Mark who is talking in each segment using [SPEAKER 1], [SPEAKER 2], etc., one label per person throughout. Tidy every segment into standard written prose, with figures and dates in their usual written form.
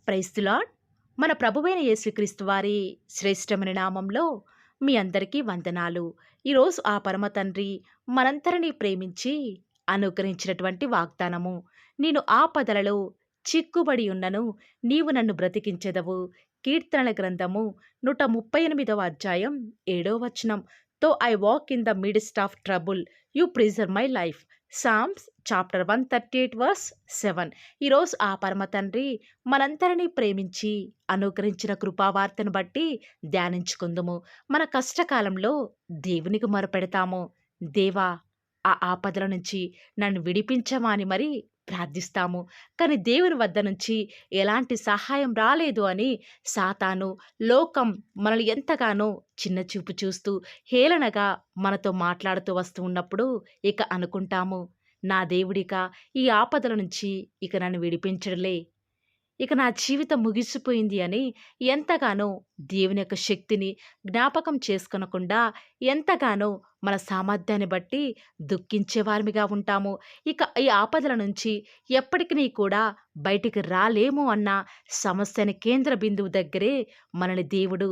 [SPEAKER 1] Praise the lord. మన ప్రభువైన యేసుక్రీస్తు వారి శ్రేష్టమైన నామంలో మీ అందరికీ వందనాలు. ఈరోజు ఆ పరమ తండ్రి మనందరినీ ప్రేమించి అనుగ్రహించినటువంటి వాగ్దానము. నేను ఆపదలలో చిక్కుబడి ఉన్నను, నీవు నన్ను బ్రతికించెదవు. కీర్తనల గ్రంథము 138వ అధ్యాయం 7వ వచనం. Though I walk in the midst of trouble, you preserve my life. Psalms chapter 138 verse 7. ఈరోజు ఆ పరమ తండ్రి మనందరినీ ప్రేమించి అనుగ్రహించిన కృపావార్తను బట్టి ధ్యానించుకుందుము. మన కష్టకాలంలో దేవునికి మొరపెడతాము. దేవా, ఆ ఆపదల నుంచి నన్ను విడిపించమా అని మరి ప్రార్థిస్తాము. కానీ దేవుని వద్ద నుంచి ఎలాంటి సహాయం రాలేదు అని సాతాను, లోకం మనల్ని ఎంతగానో చిన్న చూపు చూస్తూ హేళనగా మనతో మాట్లాడుతూ వస్తూ ఉన్నప్పుడు ఇక అనుకుంటాము, నా దేవుడిక ఈ ఆపదల నుంచి ఇక నన్ను విడిపించడులే, ఇక నా జీవితం ముగిసిపోయింది అని ఎంతగానో దేవుని యొక్క శక్తిని జ్ఞాపకం చేసుకొనకుండా ఎంతగానో మన సామర్థ్యాన్ని బట్టి దుఃఖించేవారిగా ఉంటాము. ఇక ఈ ఆపదల నుంచి ఎప్పటికీ కూడా బయటికి రాలేము అన్న సమస్యని కేంద్ర బిందువు దగ్గరే మనల్ని దేవుడు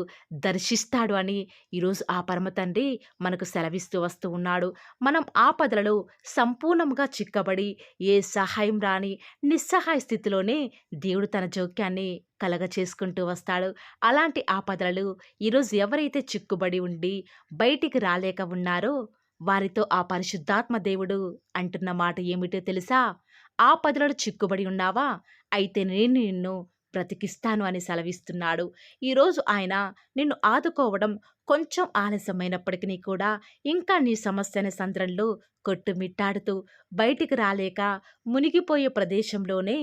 [SPEAKER 1] దర్శిస్తాడు అని ఈరోజు ఆ పరమ తండ్రి మనకు సెలవిస్తూ వస్తూ ఉన్నాడు. మనం ఆపదలలో సంపూర్ణంగా చిక్కబడి ఏ సహాయం రాని నిస్సహాయ స్థితిలోనే దేవుడు తన జోక్యాన్ని కలగ చేసుకుంటూ వస్తాడు. అలాంటి ఆపదలు ఈరోజు ఎవరైతే చిక్కుబడి ఉండి బయటికి రాలేక ఉన్నారో వారితో ఆ పరిశుద్ధాత్మ దేవుడు అంటున్న మాట ఏమిటో తెలుసా? ఆపదలలో చిక్కుబడి ఉన్నావా? అయితే నేను నిన్ను బ్రతికిస్తాను అని సెలవిస్తున్నాడు. ఈరోజు ఆయన నిన్ను ఆదుకోవడం కొంచెం ఆలస్యమైనప్పటికీ కూడా ఇంకా నీ సమస్యని సంద్రంలో కొట్టుమిట్టాడుతూ బయటికి రాలేక మునిగిపోయే ప్రదేశంలోనే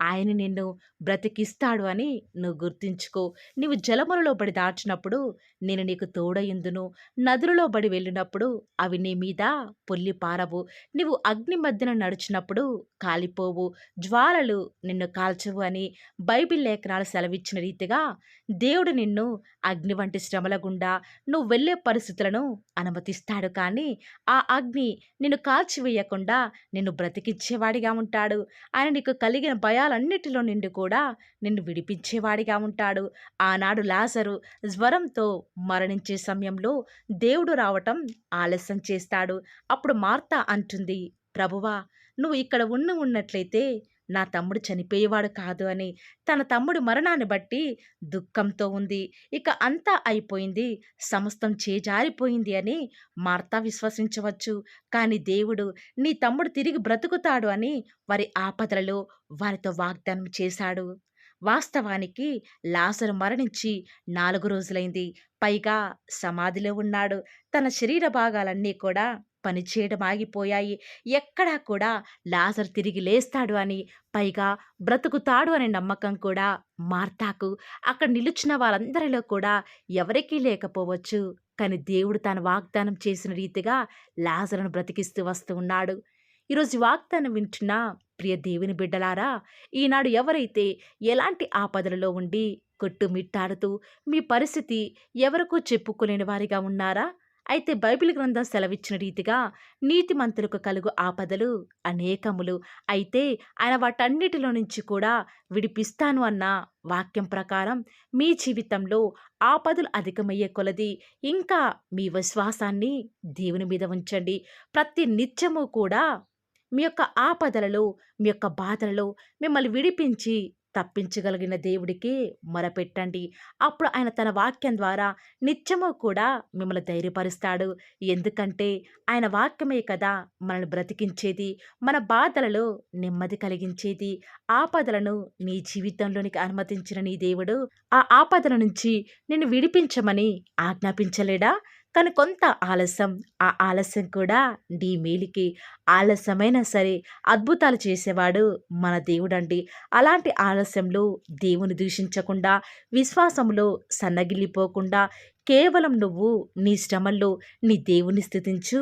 [SPEAKER 1] ఆయన నిన్ను బ్రతికిస్తాడు అని నువ్వు గుర్తించుకో. నీవు జలములలో బడి దాచినప్పుడు నేను నీకు తోడయుందును, నదులలో బడి వెళ్ళినప్పుడు అవి నీ మీద పొల్లి పారవు. నీవు అగ్ని మధ్యన నడిచినప్పుడు కాలిపోవు, జ్వాలలు నిన్ను కాల్చవు అని బైబిల్ లేఖనాలు సెలవిచ్చిన రీతిగా దేవుడు నిన్ను అగ్ని వంటి శ్రమల గుండా నువ్వు వెళ్ళే పరిస్థితులను అనుమతిస్తాడు. కానీ ఆ అగ్ని నిన్ను కాల్చివేయకుండా నిన్ను బ్రతికించేవాడిగా ఉంటాడు. ఆయన నీకు కలిగిన భయాలన్నిటిలో నుండి కూడా నిన్ను విడిపించేవాడిగా ఉంటాడు. ఆనాడు లాజరు జ్వరంతో మరణించే సమయంలో దేవుడు రావటం ఆలస్యం చేస్తాడు. అప్పుడు మార్తా అంటుంది, ప్రభువా, నువ్వు ఇక్కడ ఉన్నట్లయితే నా తమ్ముడు చనిపోయేవాడు కాదు అని. తన తమ్ముడి మరణాన్ని బట్టి దుఃఖంతో ఉంది. ఇక అంతా అయిపోయింది, సమస్తం చేజారిపోయింది అని మార్తా విశ్వసించవచ్చు. కానీ దేవుడు నీ తమ్ముడు తిరిగి బ్రతుకుతాడు అని వారి ఆపదలలో వారితో వాగ్దానం చేశాడు. వాస్తవానికి లాజరు మరణించి 4 రోజులైంది. పైగా సమాధిలో ఉన్నాడు. తన శరీర భాగాలన్నీ కూడా పనిచేయడం ఆగిపోయాయి. ఎక్కడా కూడా లాజరు తిరిగి లేస్తాడు అని, పైగా బ్రతుకుతాడు అనే నమ్మకం కూడా మార్తాకు, అక్కడ నిలుచున్న వారందరిలో కూడా ఎవరికీ లేకపోవచ్చు. కానీ దేవుడు తన వాగ్దానం చేసిన రీతిగా లాజరును బ్రతికిస్తూ వస్తూ ఉన్నాడు. ఈరోజు వాగ్దానం వింటున్న ప్రియ దేవుని బిడ్డలారా, ఈనాడు ఎవరైతే ఎలాంటి ఆపదలలో ఉండి కొట్టుమిట్టాడుతూ మీ పరిస్థితి ఎవరికూ చెప్పుకోలేని వారిగా ఉన్నారా? అయితే బైబిల్ గ్రంథం సెలవిచ్చిన రీతిగా నీతిమంతులకు కలుగు ఆపదలు అనేకములు, అయితే ఆయన వాటన్నిటిలో నుంచి కూడా విడిపిస్తాను అన్న వాక్యం ప్రకారం మీ జీవితంలో ఆపదలు అధికమయ్యే కొలది ఇంకా మీ విశ్వాసాన్ని దేవుని మీద ఉంచండి. ప్రతి నిత్యము కూడా మీ యొక్క ఆపదలలో, మీ యొక్క బాధలలో మిమ్మల్ని విడిపించి తప్పించగలిగిన దేవుడికి మొరపెట్టండి. అప్పుడు ఆయన తన వాక్యం ద్వారా నిత్యము కూడా మిమ్మల్ని ధైర్యపరుస్తాడు. ఎందుకంటే ఆయన వాక్యమే కదా మనల్ని బ్రతికించేది, మన బాధలలో నెమ్మది కలిగించేది. ఆపదలను నీ జీవితంలోనికి అనుమతించిన నీ దేవుడు ఆ ఆపదల నుంచి నిన్ను విడిపించమని ఆజ్ఞాపించలేడా? కానీ కొంత ఆలస్యం, ఆ ఆలస్యం కూడా నీ మేలుకి. ఆలస్యమైనా సరే అద్భుతాలు చేసేవాడు మన దేవుడండి. అలాంటి ఆలస్యంలో దేవుని దూషించకుండా, విశ్వాసంలో సన్నగిల్లిపోకుండా కేవలం నువ్వు నీ శ్రమల్లో నీ దేవుని స్తుతించు.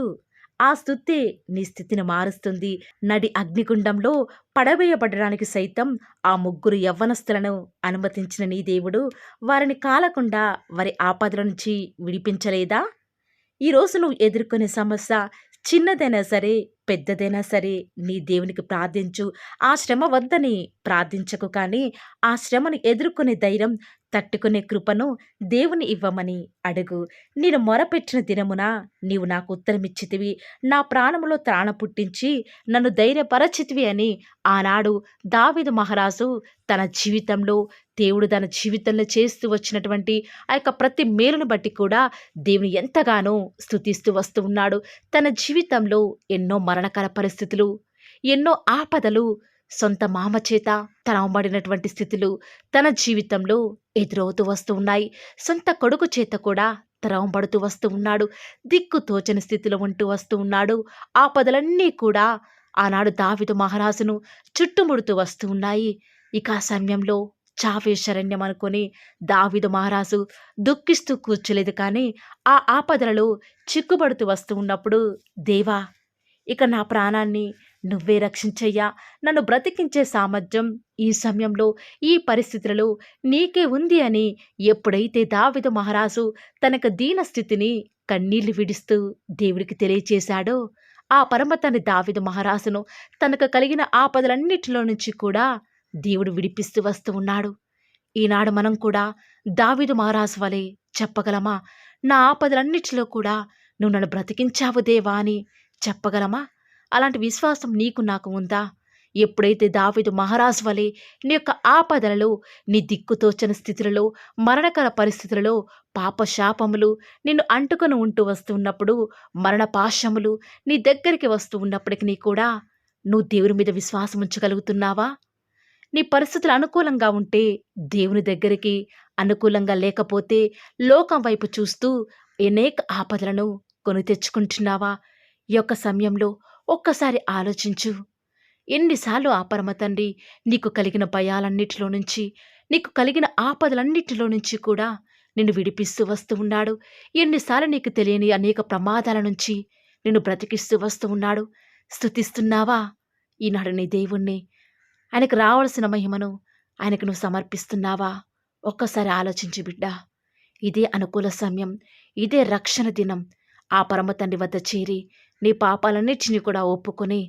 [SPEAKER 1] ఆ స్తుతే నీ స్థితిని మారుస్తుంది. నడి అగ్నిగుండంలో పడవేయబడడానికి సైతం ఆ 3 యవ్వనస్తులను అనుమతించిన నీ దేవుడు వారిని కాలకుండా వారి ఆపదల నుంచి విడిపించలేదా? ఈరోజు నువ్వు ఎదుర్కొనే సమస్య చిన్నదైనా సరే పెద్దదైనా సరే నీ దేవునికి ప్రార్థించు. ఆ శ్రమ వద్దని ప్రార్థించకు కానీ, ఆ శ్రమను ఎదుర్కొనే ధైర్యం, తట్టుకునే కృపను దేవుని ఇవ్వమని అడుగు. నేను మొరపెట్టిన దినమున నీవు నాకు ఉత్తరమిచ్చితివి. నా ప్రాణములో త్రాణ పుట్టించి నన్ను ధైర్యపరచితివి అని ఆనాడు దావీదు మహారాజు తన జీవితంలో, దేవుడు తన జీవితంలో చేస్తూ వచ్చినటువంటి ఆ యొక్క ప్రతి మేలును బట్టి కూడా దేవుని ఎంతగానో స్తుతిస్తూ వస్తూ ఉన్నాడు. తన జీవితంలో ఎన్నో మరణకర పరిస్థితులు, ఎన్నో ఆపదలు, సొంత మామ చేత తరమబడినటువంటి స్థితులు తన జీవితంలో ఎదురవుతూ వస్తూ ఉన్నాయి. సొంత కొడుకు చేత కూడా తరమబడుతూ వస్తూ ఉన్నాడు. దిక్కు తోచని స్థితిలో ఉంటూ వస్తూ ఉన్నాడు. ఆపదలన్నీ కూడా ఆనాడు దావీదు మహారాజును చుట్టుముడుతూ వస్తూ ఉన్నాయి. ఇక ఆ సమయంలో చావే శరణ్యం అనుకొని దావీదు మహారాజు దుఃఖిస్తూ కూర్చోలేదు కానీ, ఆ ఆపదలలో చిక్కుబడుతూ వస్తూ ఉన్నప్పుడు, దేవా, ఇక నా ప్రాణాన్ని నువ్వే రక్షించయ్యా. నన్ను బ్రతికించే సామర్థ్యం ఈ సమయంలో, ఈ పరిస్థితులలో నీకే ఉంది అని ఎప్పుడైతే దావీదు మహారాజు తనకు దీన స్థితిని కన్నీళ్లు విడుస్తూ దేవుడికి తెలియచేశాడో, ఆ పరమతండ్రి దావీదు మహారాజును తనకు కలిగిన ఆపదలన్నిటిలో నుంచి కూడా దేవుడు విడిపిస్తూ వస్తూ ఉన్నాడు. ఈనాడు మనం కూడా దావీదు మహారాజు వలె చెప్పగలమా? నా ఆపదలన్నిటిలో కూడా నువ్వు నన్ను బ్రతికించావు దేవా అని చెప్పగలమా? అలాంటి విశ్వాసం నీకు నాకు ఉందా? ఎప్పుడైతే దావీదు మహారాజు వలె నీ యొక్క ఆపదలలో, నీ దిక్కుతోచని స్థితులలో, మరణకర పరిస్థితులలో, పాప శాపములు నిన్ను అంటుకొని ఉంటూ వస్తూ ఉన్నప్పుడు, మరణ పాశములు నీ దగ్గరికి వస్తూ ఉన్నప్పటికీ కూడా నువ్వు దేవుని మీద విశ్వాసం ఉంచగలుగుతున్నావా? నీ పరిస్థితులు అనుకూలంగా ఉంటే దేవుని దగ్గరికి, అనుకూలంగా లేకపోతే లోకం వైపు చూస్తూ అనేక ఆపదలను కొని తెచ్చుకుంటున్నావా? ఈ యొక్క సమయంలో ఒక్కసారి ఆలోచించు. ఎన్నిసార్లు ఆ పరమ తండ్రి నీకు కలిగిన భయాలన్నిటిలో నుంచి, నీకు కలిగిన ఆపదలన్నిటిలో నుంచి కూడా నిన్ను విడిపిస్తూ వస్తూ ఉన్నాడు. ఎన్నిసార్లు నీకు తెలియని అనేక ప్రమాదాల నుంచి నిన్ను బ్రతికిస్తూ వస్తూ ఉన్నాడు. స్తుతిస్తున్నావా ఈనాడు నీ దేవుణ్ణి? ఆయనకు రావాల్సిన మహిమను ఆయనకు నువ్వు సమర్పిస్తున్నావా? ఒక్కసారి ఆలోచించు బిడ్డా. ఇదే అనుకూల సమయం, ఇదే రక్షణ దినం. ఆ పరమ తండ్రి వద్ద చేరి నీ పాపాలన్నిటిని కూడా ఒప్పుకొని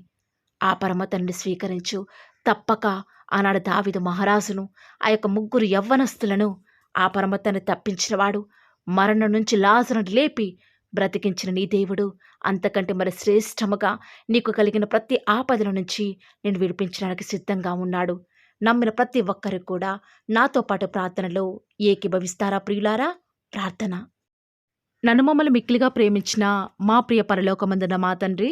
[SPEAKER 1] ఆ పరమ తండ్రిని స్వీకరించు. తప్పక ఆనాడు దావీదు మహారాజును, ఆ యొక్క ముగ్గురు యవ్వనస్తులను ఆ పరమ తండ్రి తప్పించినవాడు. మరణం నుంచి లాజరును లేపి బ్రతికించిన నీ దేవుడు అంతకంటే మరి శ్రేష్టముగా నీకు కలిగిన ప్రతి ఆపదల నుంచి నేను విడిపించడానికి సిద్ధంగా ఉన్నాడు. నమ్మిన ప్రతి ఒక్కరు కూడా నాతో పాటు ప్రార్థనలో ఏకీభవిస్తారా ప్రియులారా? ప్రార్థన. నన్ను మమ్మల్ని మిక్కిలిగా ప్రేమించిన మా ప్రియ పరలోకమందున మా తండ్రి,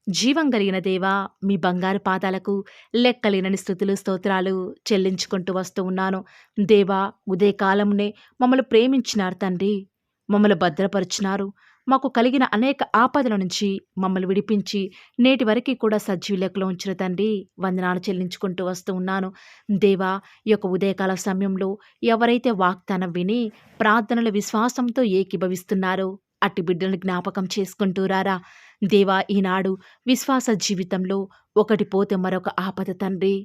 [SPEAKER 1] జీవం కలిగిన దేవా, మీ బంగారు పాదాలకు లెక్కలేనని స్తుతులు స్తోత్రాలు చెల్లించుకుంటూ వస్తూ ఉన్నాను. దేవా, ఉదయకాలమునే మమ్మల్ని ప్రేమించినారు తండ్రి, మమ్మల్ని భద్రపరిచినారు. మాకు కలిగిన అనేక ఆపదల నుంచి మమ్మల్ని విడిపించి నేటి వరకు కూడా సజీవ లెక్కలో ఉంచిన తండ్రి, వందనాలు చెల్లించుకుంటూ వస్తూ ఉన్నాను. దేవా, ఈ యొక్క ఉదయకాల సమయంలో ఎవరైతే వాగ్దానం విని ప్రార్థనల విశ్వాసంతో ఏకీభవిస్తున్నారో అట్టి బిడ్డలను జ్ఞాపకం చేసుకుంటూ రారా. దేవా, ఈనాడు విశ్వాస జీవితంలో ఒకటి పోతే మరొక ఆపద తండ్రి.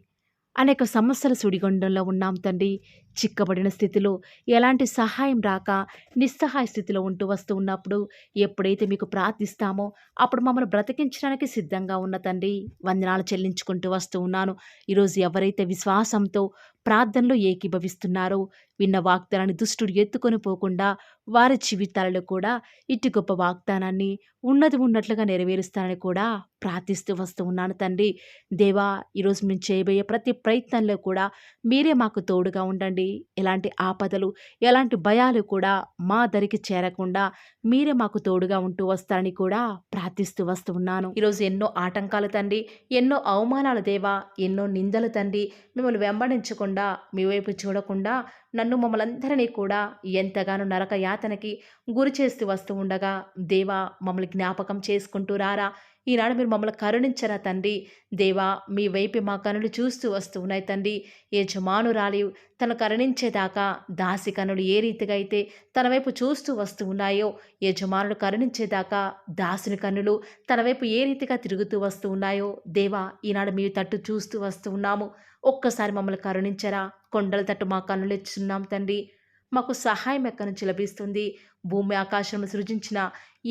[SPEAKER 1] అనేక సమస్యల సుడిగుండంలో ఉన్నాం తండ్రి. చిక్కబడిన స్థితిలో ఎలాంటి సహాయం రాక నిస్సహాయ స్థితిలో ఉంటూ వస్తూ ఉన్నప్పుడు ఎప్పుడైతే మీకు ప్రార్థిస్తామో అప్పుడు మమ్మల్ని బ్రతికించడానికి సిద్ధంగా ఉన్న తండ్రి, వందనాలు చెల్లించుకుంటూ వస్తూ ఉన్నాను. ఈరోజు ఎవరైతే విశ్వాసంతో ప్రార్థనలో ఏకీభవిస్తున్నారో, విన్న వాగ్దానాన్ని దుష్టుడు ఎత్తుకొని పోకుండా వారి జీవితాలలో కూడా ఇటు గొప్ప వాగ్దానాన్ని ఉన్నది ఉన్నట్లుగా నెరవేరుస్తానని కూడా ప్రార్థిస్తూ వస్తూ ఉన్నాను తండ్రి. దేవా, ఈరోజు మేము చేయబోయే ప్రతి ప్రయత్నంలో కూడా మీరే మాకు తోడుగా ఉండండి. ఎలాంటి ఆపదలు, ఎలాంటి భయాలు కూడా మా దరికి చేరకుండా మీరే మాకు తోడుగా ఉంటూ వస్తారని కూడా ప్రార్థిస్తూ వస్తూ ఉన్నాను. ఈరోజు ఎన్నో ఆటంకాలు తండ్రి, ఎన్నో అవమానాలు దేవా, ఎన్నో నిందలు తండ్రి, మిమ్మల్ని వెంబడించకుండా, మీ వైపు చూడకుండా నన్ను మమ్మల్ందరినీ కూడా ఎంతగానో నరక యాతనకి గురి చేస్తూ వస్తూ ఉండగా, దేవా, మమ్మల్ని జ్ఞాపకం చేసుకుంటూ రారా. ఈనాడు మీరు మమ్మల్ని కరుణించరా తండ్రి. దేవా, మీ వైపు మా కనులు చూస్తూ వస్తూ ఉన్నాయి తండ్రి. యజమానురాలి తను కరుణించేదాకా దాసి కనులు ఏ రీతిగా అయితే తన వైపు చూస్తూ వస్తూ ఉన్నాయో, యజమానుడు కరుణించేదాకా దాసుని కన్నులు తన వైపు ఏ రీతిగా తిరుగుతూ వస్తూ ఉన్నాయో, దేవా, ఈనాడు మీ తట్టు చూస్తూ వస్తూ ఉన్నాము. ఒక్కసారి మమ్మల్ని కరుణించరా. కొండల తట్టు మా కన్నులు ఎత్తుచున్నాం తండ్రి. మాకు సహాయం ఎక్కడి నుంచి లభిస్తుంది? భూమి ఆకాశం సృజించిన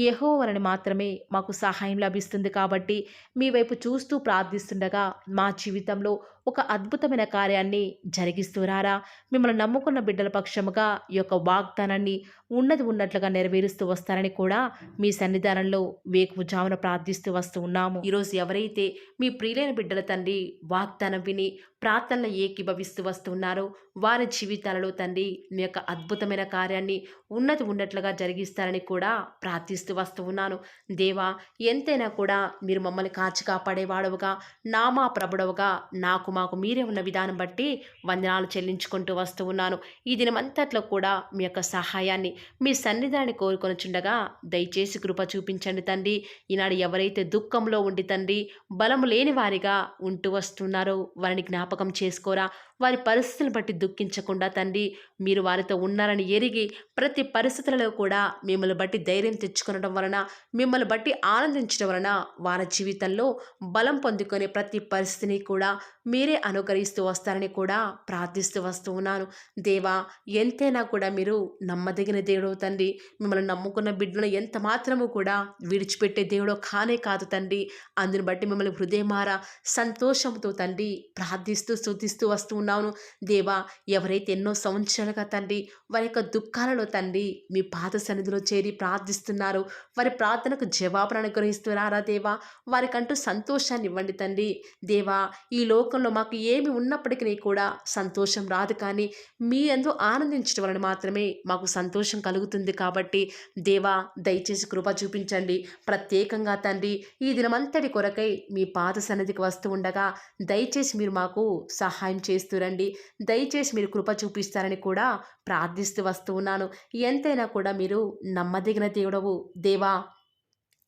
[SPEAKER 1] యెహోవాని మాత్రమే మాకు సహాయం లభిస్తుంది కాబట్టి మీ వైపు చూస్తూ ప్రార్థిస్తుండగా మా జీవితంలో ఒక అద్భుతమైన కార్యాన్ని జరిగిస్తూరారా. మిమ్మల్ని నమ్ముకున్న బిడ్డల పక్షముగా ఈ యొక్క వాగ్దానాన్ని ఉన్నది ఉన్నట్లుగా నెరవేరుస్తూ వస్తారని కూడా మీ సన్నిధానంలో వేకువజామున ప్రార్థిస్తూ వస్తూ ఉన్నాము. ఈరోజు ఎవరైతే మీ ప్రియులైన బిడ్డల తండ్రి వాగ్దానం విని ప్రార్థనలు ఏకీభవిస్తూ వస్తున్నారో వారి జీవితాలలో తండ్రి మీ యొక్క అద్భుతమైన కార్యాన్ని ఉన్నది ఉన్నట్లుగా జరిగిస్తారని కూడా ప్రార్థిస్తూ వస్తూ ఉన్నాను. దేవా, ఎంతైనా కూడా మీరు మమ్మల్ని కాచి కాపాడేవాడవుగా, నామా ప్రభుడవుగా నాకు మాకు మీరే ఉన్న విధానం బట్టి వందనాలు చెల్లించుకుంటూ వస్తూ ఉన్నాను. ఈ దినమంతట్లో కూడా మీ యొక్క సహాయాన్ని మీ సన్నిధాన్ని కోరుకొనుచుండగా దయచేసి కృప చూపించండి తండ్రి. ఈనాడు ఎవరైతే దుఃఖంలో ఉండి తండ్రి బలము లేని వారిగా ఉంటూ వస్తున్నారో వారిని జ్ఞాపకం చేసుకోరా. వారి పరిస్థితులను బట్టి దుఃఖించకుండా తండ్రి మీరు వారితో ఉన్నారని ఎరిగి ప్రతి పరిస్థితులలో కూడా మిమ్మల్ని బట్టి ధైర్యం తెచ్చుకొనడం వలన, మిమ్మల్ని బట్టి ఆనందించడం వలన వారి జీవితంలో బలం పొందుకునే ప్రతి పరిస్థితిని కూడా మీరే అనుకరిస్తూ వస్తారని కూడా ప్రార్థిస్తూ వస్తూ ఉన్నాను. దేవా, ఎంతైనా కూడా మీరు నమ్మదగిన దేవుడు తండ్రి. మిమ్మల్ని నమ్ముకున్న బిడ్డలను ఎంత మాత్రము కూడా విడిచిపెట్టే దేవుడో కానే కాదు తండ్రి. అందుని బట్టి మిమ్మల్ని హృదయమారా సంతోషంతో తండ్రి ప్రార్థిస్తూ స్తుతిస్తూ వస్తూ ఉన్నాను. దేవా, ఎవరైతే ఎన్నో సంవత్సరాలుగా తండ్రి వారి యొక్క దుఃఖాలలో తండ్రి మీ పాద సన్నిధిలో చేరి ప్రార్థిస్తున్నారు, వారి ప్రార్థనకు జవాబును అనుగ్రహిస్తున్నారా దేవా. వారికంటూ సంతోషాన్ని ఇవ్వండి తండ్రి. దేవా, ఈ లోకంలో మాకు ఏమి ఉన్నప్పటికీ కూడా సంతోషం రాదు, కానీ మీ యందు ఆనందించడం వలన మాత్రమే మాకు సంతోషం కలుగుతుంది. కాబట్టి దేవా, దయచేసి కృప చూపించండి. ప్రత్యేకంగా తండ్రి ఈ దినమంతటి కొరకై మీ పాద సన్నిధికి వస్తూ ఉండగా దయచేసి మీరు మాకు సహాయం చేస్తురండి. దయచేసి మీరు కృప చూపిస్తారని కూడా ప్రార్థిస్తూ వస్తూ ఉన్నాను. ఎంతైనా కూడా మీరు నమ్మదగిన దేవుడవు దేవా.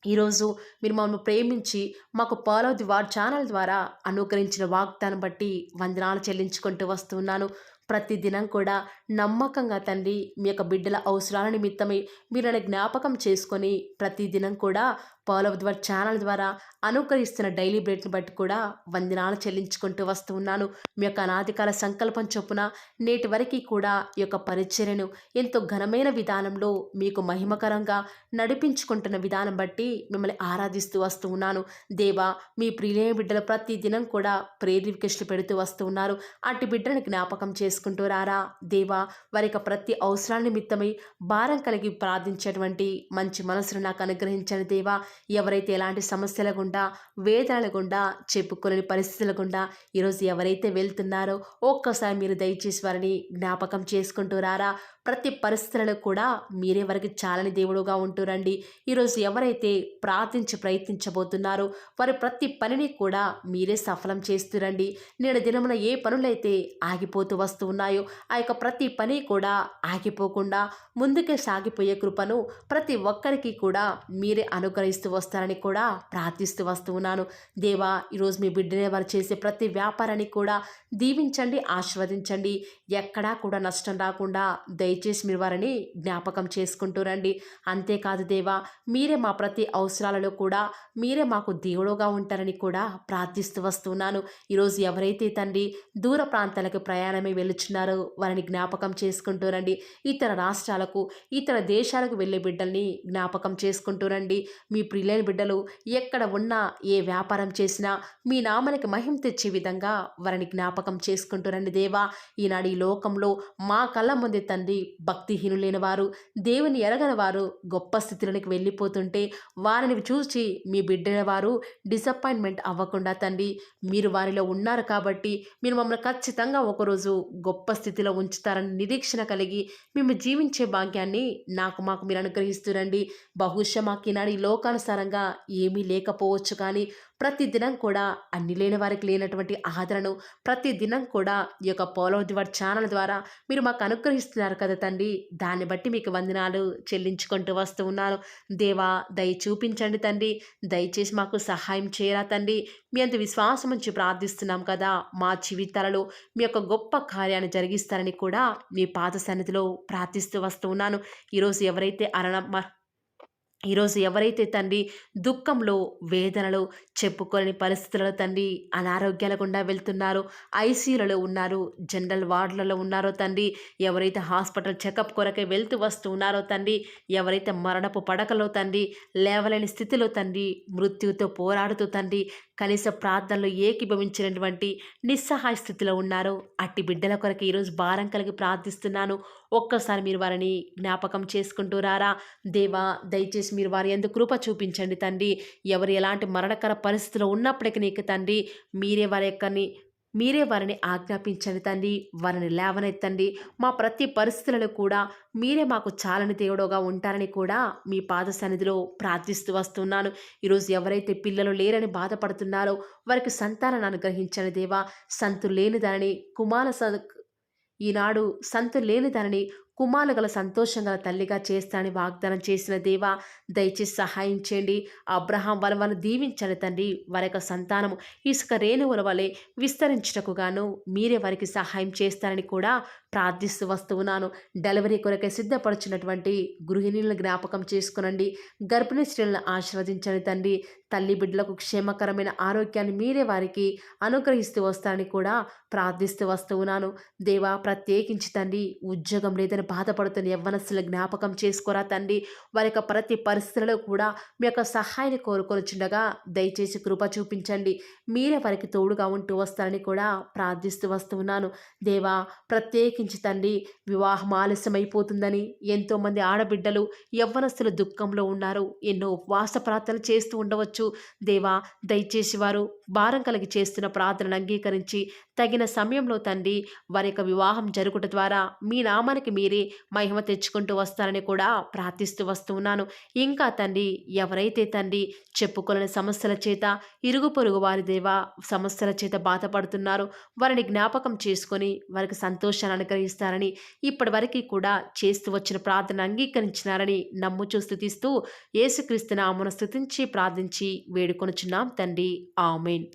[SPEAKER 1] ఈరోజు మీరు మమ్మల్ని ప్రేమించి మాకు పాలవ ఛానల్ ద్వారా అనుగ్రహించిన వాగ్దానం బట్టి వందనాలు చెల్లించుకుంటూ వస్తున్నాను. ప్రతి దినం కూడా నమ్మకంగా తండ్రి మీ యొక్క బిడ్డల అవసరాల నిమిత్తమై మీరు నన్ను జ్ఞాపకం చేసుకొని ప్రతి దినం కూడా పాలవ ఛానల్ ద్వారా అనుకరిస్తున్న డైలీ బ్రెడ్ని బట్టి కూడా వందనాలు చెల్లించుకుంటూ వస్తూ ఉన్నాను. మీ యొక్క అనాదికాల సంకల్పం చొప్పున నేటి వరకు కూడా ఈ యొక్క పరిచర్యను ఎంతో ఘనమైన విధానంలో మీకు మహిమకరంగా నడిపించుకుంటున్న విధానం బట్టి మిమ్మల్ని ఆరాధిస్తూ వస్తూ ఉన్నాను. దేవా, మీ ప్రియులైన బిడ్డలు ప్రతి దినం కూడా ప్రేయర్ రిక్వెస్ట్లు పెడుతూ వస్తూ ఉన్నారు. అట్టి బిడ్డలను జ్ఞాపకం చేసుకుంటూ రారా దేవా. వారి యొక్క ప్రతి అవసరాల నిమిత్తమై భారం కలిగి ప్రార్థించేటువంటి మంచి మనసును నాకు అనుగ్రహించండి దేవా. ఎవరైతే ఎలాంటి సమస్యల గుండా, వేదనల గుండా, చెప్పుకోలేని పరిస్థితుల గుండా ఈరోజు ఎవరైతే వెళ్తున్నారో ఒక్కసారి మీరు దయచేసి వారిని జ్ఞాపకం చేసుకుంటూ రారా. ప్రతి పరిస్థితులలో కూడా మీరే వారికి చాలని దేవుడుగా ఉంటూరండి. ఈరోజు ఎవరైతే ప్రయత్నించబోతున్నారో వారి ప్రతి పనిని కూడా మీరే సఫలం చేస్తురండి. నేడు దినమున ఏ పనులైతే ఆగిపోతూ వస్తూ ఉన్నాయో ఆ యొక్క ప్రతి పని కూడా ఆగిపోకుండా ముందుకే సాగిపోయే కృపను ప్రతి ఒక్కరికి కూడా మీరే అనుగ్రహిస్తూ వస్తారని కూడా ప్రార్థిస్తూ వస్తూ ఉన్నాను. దేవా, ఈరోజు మీ బిడ్డనే వారు చేసే ప్రతి వ్యాపారాన్ని కూడా దీవించండి, ఆశీర్వదించండి. ఎక్కడా కూడా నష్టం రాకుండా దయచేసి మీరు వారిని జ్ఞాపకం చేసుకుంటూ రండి. అంతేకాదు దేవా, మీరే మా ప్రతి అవసరాలలో కూడా మీరే మాకు దేవుడుగా ఉంటారని కూడా ప్రార్థిస్తూ వస్తున్నాను. ఈరోజు ఎవరైతే తండ్రి దూర ప్రాంతాలకు ప్రయాణమే వెళుచున్నారో వారిని జ్ఞాపకం చేసుకుంటూ రండి. ఇతర రాష్ట్రాలకు, ఇతర దేశాలకు వెళ్ళే బిడ్డల్ని జ్ఞాపకం చేసుకుంటూ రండి. మీ ప్రియులైన బిడ్డలు ఎక్కడ ఉన్నా, ఏ వ్యాపారం చేసినా మీ నామానికి మహిమ తెచ్చే విధంగా వారిని జ్ఞాపకం చేసుకుంటూ రండి దేవా. ఈనాడు ఈ లోకంలో మా కళ్ళ ముందే తండ్రి భక్తిహీనులైన వారు, దేవుని ఎరగని వారు గొప్ప స్థితిలోనికి వెళ్ళిపోతుంటే వారిని చూసి మీ బిడ్డల వారు డిసప్పాయింట్మెంట్ అవ్వకుండా తండ్రి మీరు వారిలో ఉన్నారు కాబట్టి మీరు మమ్మల్ని ఖచ్చితంగా ఒకరోజు గొప్ప స్థితిలో ఉంచుతారని నిరీక్షణ కలిగి మేము జీవించే భాగ్యాన్ని మాకు మీరు అనుగ్రహిస్తురండి. బహుశా మాకు ఈనాడు ఈ లోకానుసారంగా ఏమీ లేకపోవచ్చు, కానీ ప్రతి దినం కూడా అన్ని లేని వారికి లేనటువంటి ఆదరణను ప్రతి దినం కూడా ఈ యొక్క పాలవ ఛానల్ ద్వారా మీరు మాకు అనుగ్రహిస్తున్నారు కదా తండ్రి. దాన్ని బట్టి మీకు వందనాలు చెల్లించుకుంటూ వస్తూ ఉన్నాను. దేవా, దయ చూపించండి తండ్రి. దయచేసి మాకు సహాయం చేయరా తండ్రి. మీ అంత విశ్వాసం ఉంచి ప్రార్థిస్తున్నాం కదా. మా జీవితాలలో మీ యొక్క గొప్ప కార్యాన్ని జరిగిస్తారని కూడా మీ పాద సన్నిధిలో ప్రార్థిస్తూ వస్తూ ఉన్నాను. ఈరోజు ఎవరైతే ఈరోజు ఎవరైతే తండ్రి దుఃఖంలో, వేదనలో, చెప్పుకోలేని పరిస్థితులలో తండ్రి అనారోగ్యాల గుండా వెళ్తున్నారో, ఐసీయూలలో ఉన్నారు, జనరల్ వార్డులలో ఉన్నారో తండ్రి, ఎవరైతే హాస్పిటల్ చెకప్ కొరకై వెళ్తూ వస్తూ ఉన్నారో తండ్రి, ఎవరైతే మరణపు పడకలో తండ్రి, లేవలేని స్థితిలో తండ్రి, మృత్యువుతో పోరాడుతూ తండ్రి, కనీస ప్రార్థనలు ఏకీభవించినటువంటి నిస్సహాయ స్థితిలో ఉన్నారో, అట్టి బిడ్డల కొరకు ఈరోజు భారం కలిగి ప్రార్థిస్తున్నాను. ఒక్కసారి మీరు వారిని జ్ఞాపకం చేసుకుంటూ రారా. దేవా, దయచేసి మీరు వారి యందు కృప చూపించండి తండ్రి. ఎవరు ఎలాంటి మరణకర పరిస్థితిలో ఉన్నప్పటికీ నీకు తండ్రి, మీరే వారి యొక్కని మీరే వారిని ఆజ్ఞాపించండి తండ్రి. వారిని లేవనెత్తండి. మా ప్రతి పరిస్థితులలో కూడా మీరే మాకు చాలని దేవుడుగా ఉంటారని కూడా మీ పాద సన్నిధిలో ప్రార్థిస్తూ వస్తున్నాను. ఈరోజు ఎవరైతే పిల్లలు లేరని బాధపడుతున్నారో వారికి సంతానాన్ని అనుగ్రహించండి దేవా. సంతు లేని దానిని ఈనాడు సంతు లేని దానిని కుమారులు గల సంతోషం గల తల్లిగా చేస్తానని వాగ్దానం చేసిన దేవా, దయచేసి సహాయం చేయండి. అబ్రహాం వలన దీవించండి తండ్రి. వారి యొక్క సంతానము ఇసుక రేణువుల వలె విస్తరించుటకు గాను మీరే వారికి సహాయం చేస్తారని కూడా ప్రార్థిస్తూ వస్తూ ఉన్నాను. డెలివరీ కొరకై సిద్ధపడుచున్నటువంటి గృహిణులను జ్ఞాపకం చేసుకునండి. గర్భిణీ స్త్రీలను ఆశీర్వదించండి తండ్రి. తల్లి బిడ్డలకు క్షేమకరమైన ఆరోగ్యాన్ని మీరే వారికి అనుగ్రహిస్తూ వస్తారని కూడా ప్రార్థిస్తూ వస్తూ ఉన్నాను. దేవా, ప్రత్యేకించి తండ్రి ఉద్యోగం లేదని బాధపడుతున్న యవ్వనస్తుల జ్ఞాపకం చేసుకోరా తండ్రి. వారి యొక్క ప్రతి పరిస్థితులలో కూడా మీ యొక్క సహాయాన్ని కోరుకొనిచుండగా దయచేసి కృప చూపించండి. మీరే వారికి తోడుగా ఉంటూ వస్తారని కూడా ప్రార్థిస్తూ వస్తూ ఉన్నాను. దేవా, ప్రత్యేకించి తండ్రి వివాహం ఆలస్యమైపోతుందని ఎంతోమంది ఆడబిడ్డలు యవ్వనస్తులు దుఃఖంలో ఉన్నారు. ఎన్నో ఉపవాస ప్రార్థనలు చేస్తూ ఉండవచ్చు. దేవా, దయచేసి వారు భారం కలిగి చేస్తున్న ప్రార్థనను అంగీకరించి తగిన సమయంలో తండ్రి వారి యొక్క వివాహం జరుగుట ద్వారా మీ నామానికి మీరే మహిమ తెచ్చుకుంటూ వస్తారని కూడా ప్రార్థిస్తూ వస్తూ ఉన్నాను. ఇంకా తండ్రి ఎవరైతే తండ్రి చెప్పుకోలేని సమస్యల చేత, ఇరుగు పొరుగు వారి దేవా సమస్యల చేత బాధపడుతున్నారో వారిని జ్ఞాపకం చేసుకొని వారికి సంతోషాన్ని అనుగ్రహిస్తారని, ఇప్పటి వరకు కూడా చేస్తూ వచ్చిన ప్రార్థన అంగీకరించినారని నమ్ముచూ స్తుతిస్తూ యేసుక్రీస్తు నామమున స్తుతించి ప్రార్థించి వేడుకొనుచున్నాం తండ్రి. ఆమేన్.